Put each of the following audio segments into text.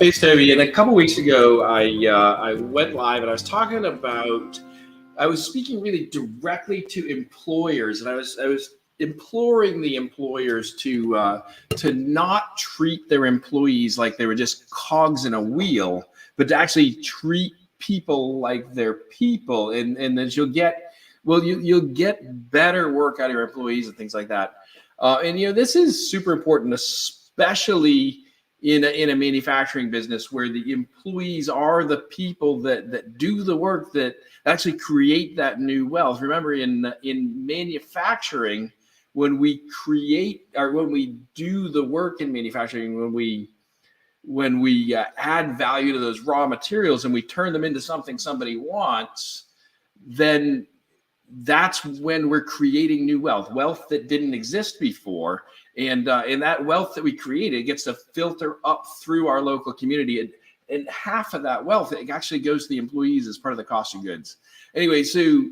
Hey, Toby. And a couple weeks ago, I went live and I was speaking really directly to employers, and I was imploring the employers to not treat their employees like they were just cogs in a wheel, but to actually treat people like they're people, and then you'll get better work out of your employees and things like that. And this is super important, especially in a manufacturing business where the employees are the people that do the work that actually create that new wealth. Remember, in manufacturing, when we create or when we do the work in manufacturing, when we add value to those raw materials and we turn them into something somebody wants, then that's when we're creating new wealth that didn't exist before. And that wealth that we created gets to filter up through our local community. And half of that wealth, it actually goes to the employees as part of the cost of goods. Anyway, so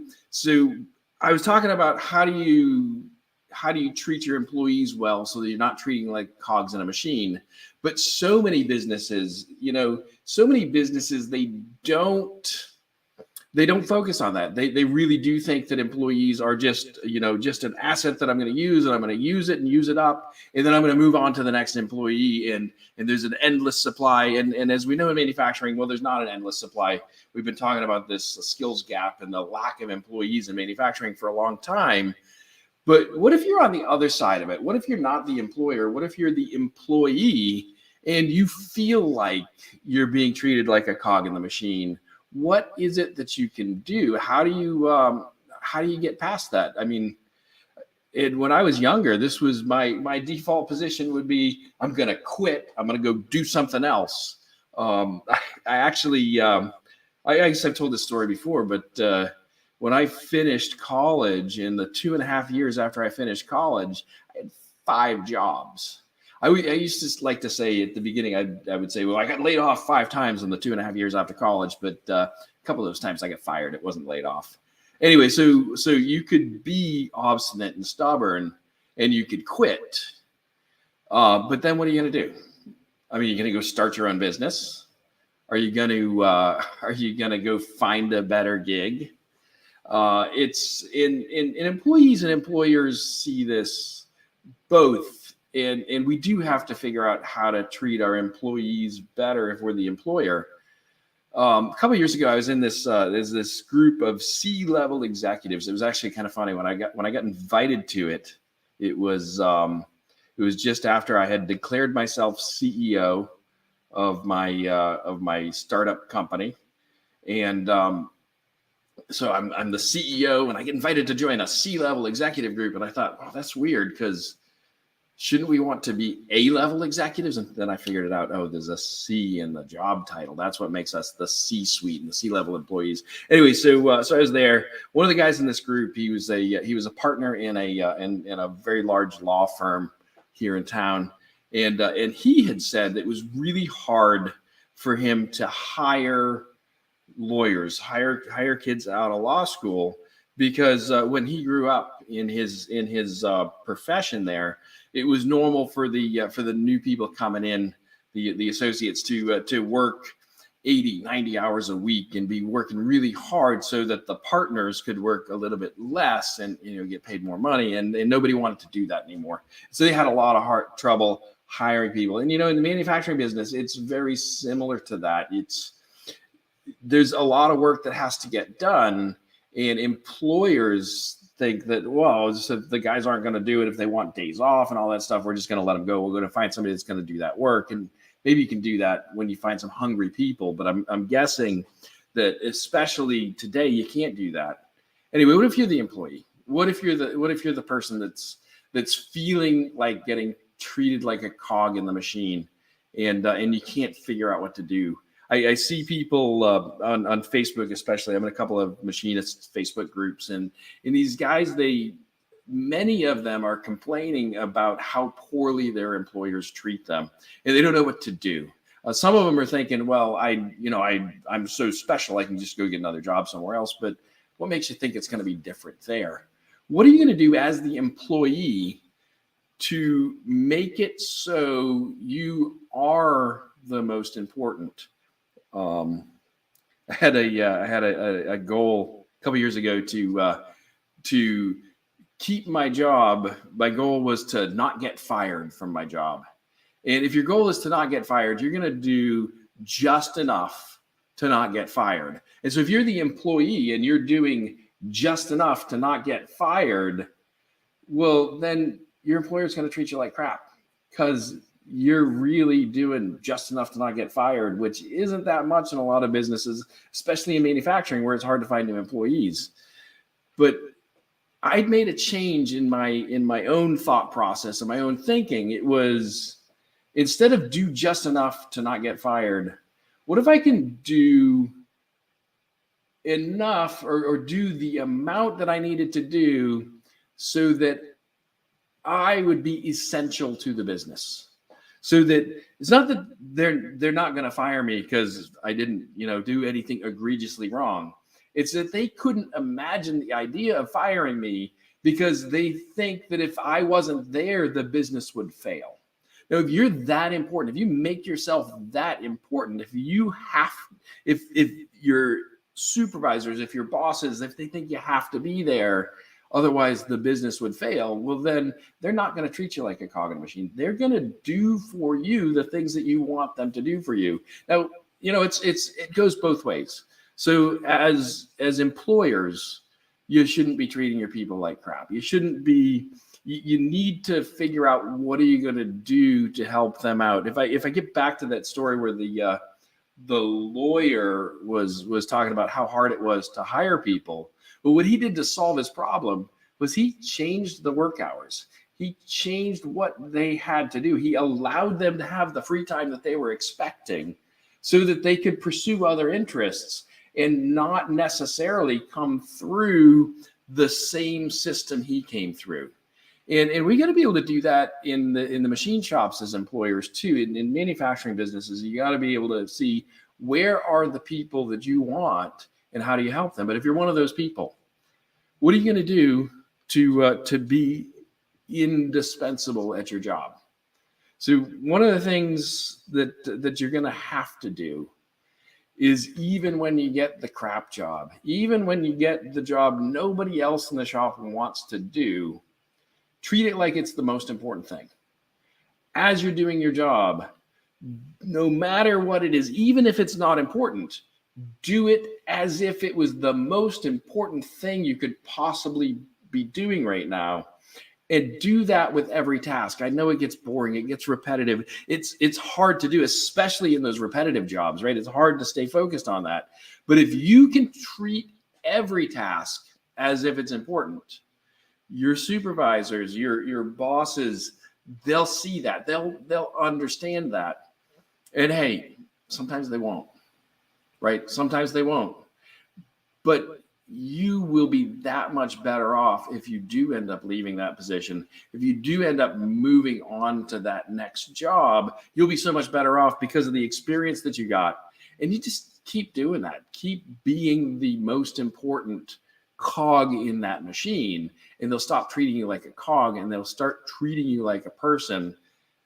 I was talking about how do you treat your employees well so that you're not treating like cogs in a machine. But so many businesses, they don't focus on that. They really do think that employees are just an asset that I'm going to use, and I'm going to use it and use it up, and then I'm going to move on to the next employee. And there's an endless supply. And as we know in manufacturing, well, there's not an endless supply. We've been talking about this skills gap and the lack of employees in manufacturing for a long time. But what if you're on the other side of it? What if you're not the employer? What if you're the employee and you feel like you're being treated like a cog in the machine? What is it that you can do? How do you get past that? I mean, when I was younger, this was my default position would be, I'm going to quit. I'm going to go do something else. I actually, I guess I've told this story before, but when I finished college, in the 2.5 years after I finished college, I had 5 jobs. I used to like to say at the beginning, I would say, well, I got laid off 5 times in the 2.5 years after college, but a couple of those times I got fired. It wasn't laid off. Anyway, so you could be obstinate and stubborn, and you could quit. But then what are you going to do? I mean, you're going to go start your own business? Are you going to go find a better gig? It's in employees and employers see this both. And we do have to figure out how to treat our employees better if we're the employer. A couple of years ago, I was in there's this group of C-level executives. It was actually kind of funny when I got invited to it. It was just after I had declared myself CEO of my startup company, and so I'm the CEO, and I get invited to join a C-level executive group, and I thought, oh, that's weird, because shouldn't we want to be A-level executives? And then I figured it out. Oh, there's a C in the job title. That's what makes us the C-suite and the C-level employees. Anyway, so I was there. One of the guys in this group, he was a partner in a very large law firm here in town, and he had said that it was really hard for him to hire lawyers, hire kids out of law school, because when he grew up in his profession there, it was normal for the new people coming in, the associates, to work 80, 90 hours a week and be working really hard so that the partners could work a little bit less and get paid more money. And nobody wanted to do that anymore. So they had a lot of trouble hiring people. And in the manufacturing business, it's very similar to that. There's a lot of work that has to get done, and employers think that, well, so the guys aren't going to do it if they want days off and all that stuff. We're just going to let them go. We're going to find somebody that's going to do that work. And maybe you can do that when you find some hungry people. But I'm guessing that especially today, you can't do that. Anyway, what if you're the employee? What if you're the person that's feeling like getting treated like a cog in the machine, and you can't figure out what to do? I see people on Facebook, especially. I'm in a couple of machinists Facebook groups, and these guys, many of them are complaining about how poorly their employers treat them, and they don't know what to do. Some of them are thinking, well, I'm so special, I can just go get another job somewhere else. But what makes you think it's going to be different there? What are you going to do as the employee to make it so you are the most important. I had a goal a couple years ago to keep my job. My goal was to not get fired from my job. And if your goal is to not get fired, you're going to do just enough to not get fired. And so if you're the employee and you're doing just enough to not get fired, well, then your employer is going to treat you like crap because you're really doing just enough to not get fired, which isn't that much in a lot of businesses, especially in manufacturing where it's hard to find new employees. But I'd made a change in my own thought process and my own thinking. It was, instead of do just enough to not get fired, what if I can do enough or do the amount that I needed to do so that I would be essential to the business? So that it's not that they're not going to fire me because I didn't, do anything egregiously wrong. It's that they couldn't imagine the idea of firing me because they think that if I wasn't there, the business would fail. Now, if you're that important, if you make yourself that important, if your supervisors, if your bosses, if they think you have to be there, otherwise the business would fail, well, then they're not going to treat you like a cog in a machine. They're going to do for you the things that you want them to do for you. Now, it goes both ways. So as employers, you shouldn't be treating your people like crap. You need to figure out what are you going to do to help them out. If I get back to that story where the lawyer was talking about how hard it was to hire people, but what he did to solve his problem was he changed the work hours. He changed what they had to do. He allowed them to have the free time that they were expecting so that they could pursue other interests and not necessarily come through the same system he came through. And we got to be able to do that in the machine shops as employers too. In manufacturing businesses, you got to be able to see where are the people that you want and how do you help them. But if you're one of those people, what are you going to do to be indispensable at your job? So one of the things that you're going to have to do is, even when you get the crap job, even when you get the job nobody else in the shop wants to do, treat it like it's the most important thing. As you're doing your job, no matter what it is, even if it's not important, do it as if it was the most important thing you could possibly be doing right now. And do that with every task. I know it gets boring, it gets repetitive. It's hard to do, especially in those repetitive jobs, right? It's hard to stay focused on that. But if you can treat every task as if it's important, your supervisors, your bosses, they'll see that. They'll understand that. And hey, sometimes they won't, right? Sometimes they won't. But you will be that much better off if you do end up leaving that position. If you do end up moving on to that next job, you'll be so much better off because of the experience that you got. And you just keep doing that. Keep being the most important cog in that machine, and they'll stop treating you like a cog and they'll start treating you like a person,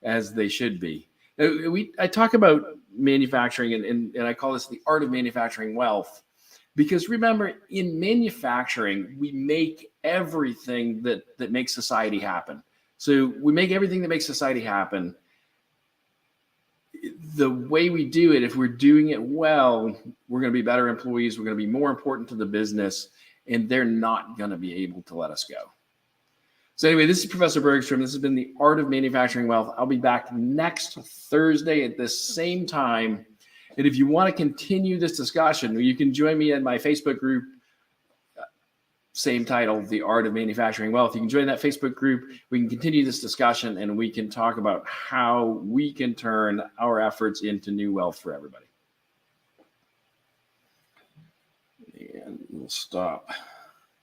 as they should be. I talk about manufacturing and I call this the art of manufacturing wealth. Because remember, in manufacturing, we make everything that makes society happen. So we make everything that makes society happen. The way we do it, if we're doing it well, we're going to be better employees. We're going to be more important to the business, and they're not going to be able to let us go. So anyway, this is Professor Bergstrom. This has been the Art of Manufacturing Wealth. I'll be back next Thursday at this same time. And if you want to continue this discussion, you can join me in my Facebook group, same title, The Art of Manufacturing Wealth. You can join that Facebook group. We can continue this discussion and we can talk about how we can turn our efforts into new wealth for everybody. And we'll stop.